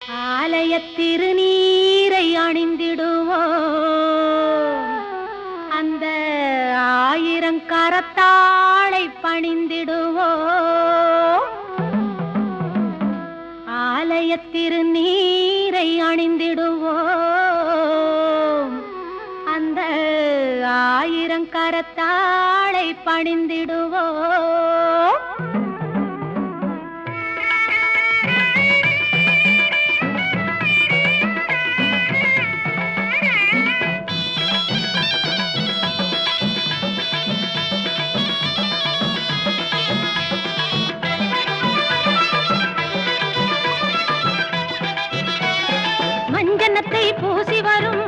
ஆலய திருநீரை அணிந்திடுவோம், அந்த ஆயிரங்கரத்தாளை பணிந்திடுவோம். ஆலய திருநீரை அணிந்திடுவோம், அந்த ஆயிரங்கரத்தாளை பணிந்திடுவோம். மஞ்சனத்தை பூசி வரும்